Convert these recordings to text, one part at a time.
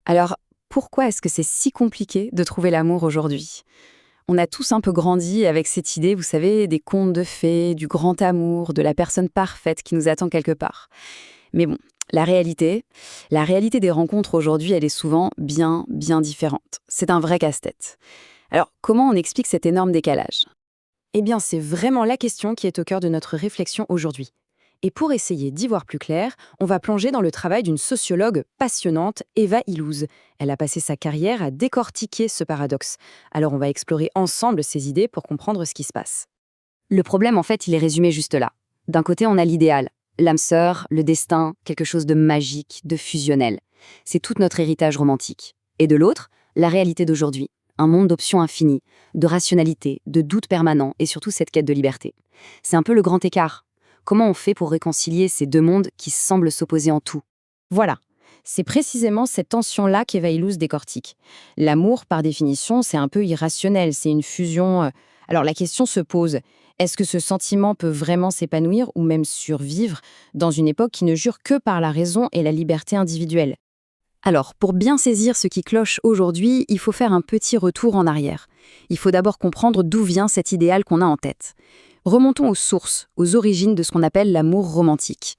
Alors, pourquoi est-ce que c'est si compliqué de trouver l'amour aujourd'hui? On a tous un peu grandi avec cette idée, vous savez, des contes de fées, du grand amour, de la personne parfaite qui nous attend quelque part. Mais bon, la réalité, la réalité des rencontres aujourd'hui, elle est souvent bien, bien différente. C'est un vrai casse-tête. Alors, comment on explique cet énorme décalage? Eh bien, c'est vraiment la question qui est au cœur de notre réflexion aujourd'hui. Et pour essayer d'y voir plus clair, on va plonger dans le travail d'une sociologue passionnante, Eva Illouz. Elle a passé sa carrière à décortiquer ce paradoxe. Alors on va explorer ensemble ces idées pour comprendre ce qui se passe. Le problème, en fait, il est résumé juste là. D'un côté, on a l'idéal, l'âme sœur, le destin, quelque chose de magique, de fusionnel. C'est tout notre héritage romantique. Et de l'autre, la réalité d'aujourd'hui. Un monde d'options infinies, de rationalité, de doutes permanents et surtout cette quête de liberté. C'est un peu le grand écart. Comment on fait pour réconcilier ces deux mondes qui semblent s'opposer en tout? Voilà, c'est précisément cette tension-là qu'Eva Illouz décortique. L'amour, par définition, c'est un peu irrationnel, c'est une fusion. Alors la question se pose, est-ce que ce sentiment peut vraiment s'épanouir ou même survivre dans une époque qui ne jure que par la raison et la liberté individuelle? Alors, pour bien saisir ce qui cloche aujourd'hui, il faut faire un petit retour en arrière. Il faut d'abord comprendre d'où vient cet idéal qu'on a en tête. Remontons aux sources, aux origines de ce qu'on appelle l'amour romantique.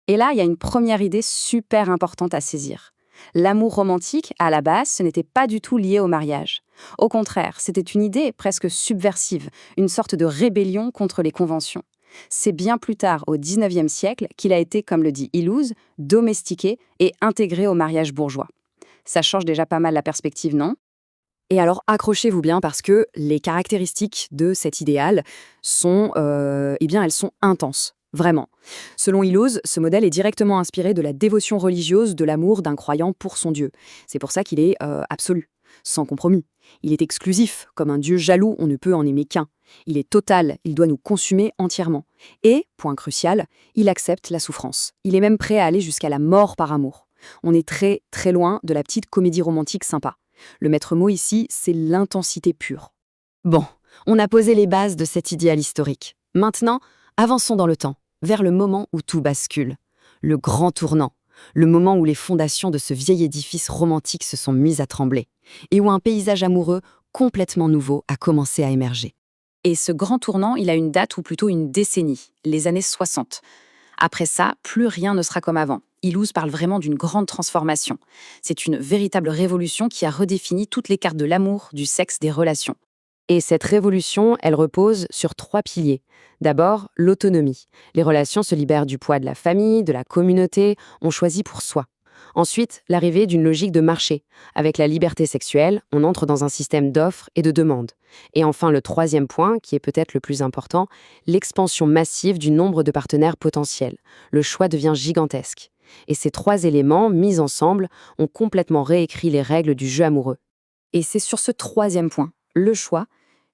Et là, il y a une première idée super importante à saisir. L'amour romantique, à la base, ce n'était pas du tout lié au mariage. Au contraire, c'était une idée presque subversive, une sorte de rébellion contre les conventions. C'est bien plus tard, au XIXe siècle, qu'il a été, comme le dit Illouz, domestiqué et intégré au mariage bourgeois. Ça change déjà pas mal la perspective, non? Et alors, accrochez-vous bien parce que les caractéristiques de cet idéal sont, elles sont intenses, vraiment. Selon Illouz, ce modèle est directement inspiré de la dévotion religieuse de l'amour d'un croyant pour son Dieu. C'est pour ça qu'il est absolu, sans compromis. Il est exclusif, comme un Dieu jaloux, on ne peut en aimer qu'un. Il est total, il doit nous consumer entièrement. Et, point crucial, il accepte la souffrance. Il est même prêt à aller jusqu'à la mort par amour. On est très, très loin de la petite comédie romantique sympa. Le maître mot ici, c'est l'intensité pure. Bon, on a posé les bases de cet idéal historique. Maintenant, avançons dans le temps, vers le moment où tout bascule. Le grand tournant. Le moment où les fondations de ce vieil édifice romantique se sont mises à trembler. Et où un paysage amoureux complètement nouveau a commencé à émerger. Et ce grand tournant, il a une date ou plutôt une décennie, les années 60. Après ça, plus rien ne sera comme avant. Illouz parle vraiment d'une grande transformation. C'est une véritable révolution qui a redéfini toutes les cartes de l'amour, du sexe, des relations. Et cette révolution, elle repose sur 3 piliers. D'abord, l'autonomie. Les relations se libèrent du poids de la famille, de la communauté, on choisit pour soi. Ensuite, l'arrivée d'une logique de marché. Avec la liberté sexuelle, on entre dans un système d'offres et de demandes. Et enfin, le troisième point, qui est peut-être le plus important, l'expansion massive du nombre de partenaires potentiels. Le choix devient gigantesque. Et ces 3 éléments, mis ensemble, ont complètement réécrit les règles du jeu amoureux. Et c'est sur ce troisième point, le choix,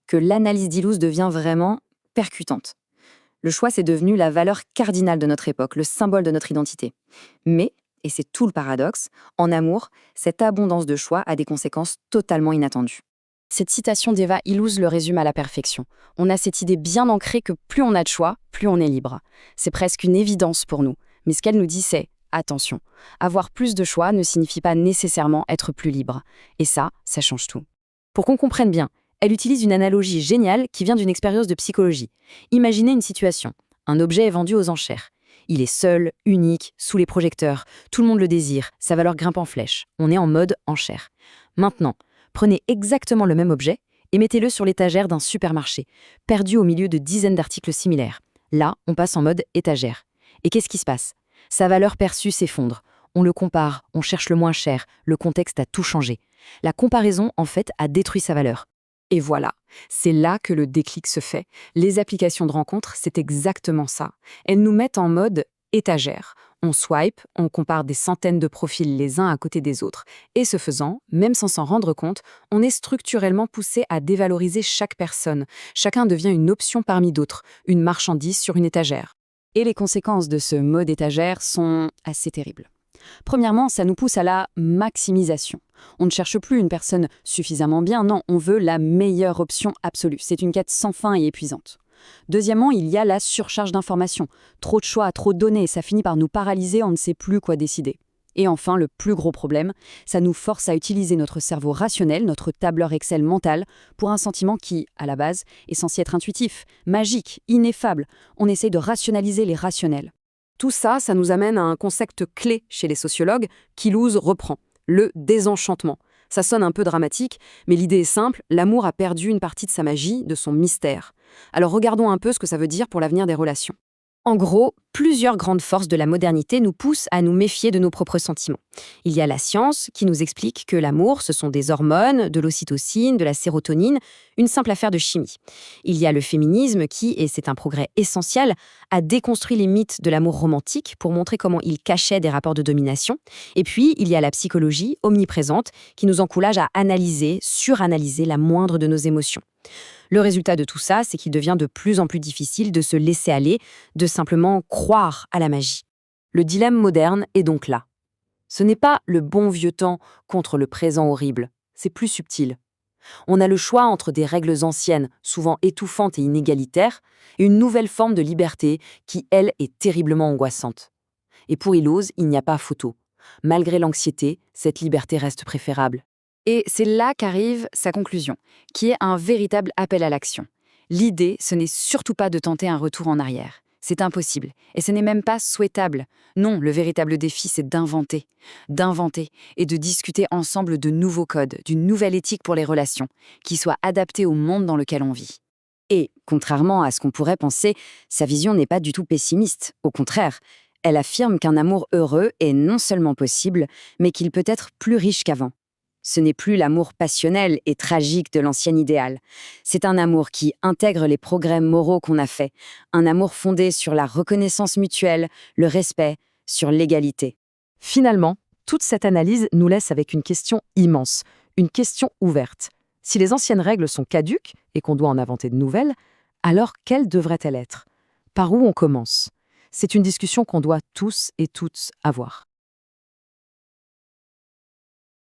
que l'analyse d'Illouz devient vraiment percutante. Le choix, c'est devenu la valeur cardinale de notre époque, le symbole de notre identité. Mais, et c'est tout le paradoxe, en amour, cette abondance de choix a des conséquences totalement inattendues. Cette citation d'Eva Illouz le résume à la perfection. On a cette idée bien ancrée que plus on a de choix, plus on est libre. C'est presque une évidence pour nous. Mais ce qu'elle nous dit, c'est attention, avoir plus de choix ne signifie pas nécessairement être plus libre. Et ça change tout. Pour qu'on comprenne bien, elle utilise une analogie géniale qui vient d'une expérience de psychologie. Imaginez une situation. Un objet est vendu aux enchères. Il est seul, unique, sous les projecteurs. Tout le monde le désire. Sa valeur grimpe en flèche. On est en mode enchère. Maintenant, prenez exactement le même objet et mettez-le sur l'étagère d'un supermarché, perdu au milieu de dizaines d'articles similaires. Là, on passe en mode étagère. Et qu'est-ce qui se passe? Sa valeur perçue s'effondre. On le compare, on cherche le moins cher. Le contexte a tout changé. La comparaison, en fait, a détruit sa valeur. Et voilà, c'est là que le déclic se fait. Les applications de rencontres, c'est exactement ça. Elles nous mettent en mode étagère. On swipe, on compare des centaines de profils les uns à côté des autres. Et ce faisant, même sans s'en rendre compte, on est structurellement poussé à dévaloriser chaque personne. Chacun devient une option parmi d'autres, une marchandise sur une étagère. Et les conséquences de ce mode étagère sont assez terribles. Premièrement, ça nous pousse à la maximisation. On ne cherche plus une personne suffisamment bien, non, on veut la meilleure option absolue. C'est une quête sans fin et épuisante. Deuxièmement, il y a la surcharge d'informations. Trop de choix, trop de données, ça finit par nous paralyser, on ne sait plus quoi décider. Et enfin, le plus gros problème, ça nous force à utiliser notre cerveau rationnel, notre tableur Excel mental, pour un sentiment qui, à la base, est censé être intuitif, magique, ineffable. On essaye de rationaliser les rationnels. Tout ça, ça nous amène à un concept clé chez les sociologues qu'Illouz reprend, le désenchantement. Ça sonne un peu dramatique, mais l'idée est simple, l'amour a perdu une partie de sa magie, de son mystère. Alors regardons un peu ce que ça veut dire pour l'avenir des relations. En gros, plusieurs grandes forces de la modernité nous poussent à nous méfier de nos propres sentiments. Il y a la science qui nous explique que l'amour, ce sont des hormones, de l'ocytocine, de la sérotonine, une simple affaire de chimie. Il y a le féminisme qui, et c'est un progrès essentiel, a déconstruit les mythes de l'amour romantique pour montrer comment il cachait des rapports de domination. Et puis, il y a la psychologie omniprésente qui nous encourage à analyser, suranalyser la moindre de nos émotions. Le résultat de tout ça, c'est qu'il devient de plus en plus difficile de se laisser aller, de simplement croire à la magie. Le dilemme moderne est donc là. Ce n'est pas le bon vieux temps contre le présent horrible, c'est plus subtil. On a le choix entre des règles anciennes, souvent étouffantes et inégalitaires, et une nouvelle forme de liberté qui, elle, est terriblement angoissante. Et pour Illouz, il n'y a pas photo. Malgré l'anxiété, cette liberté reste préférable. Et c'est là qu'arrive sa conclusion, qui est un véritable appel à l'action. L'idée, ce n'est surtout pas de tenter un retour en arrière. C'est impossible, et ce n'est même pas souhaitable. Non, le véritable défi, c'est d'inventer et de discuter ensemble de nouveaux codes, d'une nouvelle éthique pour les relations, qui soit adaptée au monde dans lequel on vit. Et, contrairement à ce qu'on pourrait penser, sa vision n'est pas du tout pessimiste. Au contraire, elle affirme qu'un amour heureux est non seulement possible, mais qu'il peut être plus riche qu'avant. Ce n'est plus l'amour passionnel et tragique de l'ancien idéal. C'est un amour qui intègre les progrès moraux qu'on a faits, un amour fondé sur la reconnaissance mutuelle, le respect, sur l'égalité. Finalement, toute cette analyse nous laisse avec une question immense, une question ouverte. Si les anciennes règles sont caduques et qu'on doit en inventer de nouvelles, alors quelles devraient-elles être? Par où on commence? C'est une discussion qu'on doit tous et toutes avoir.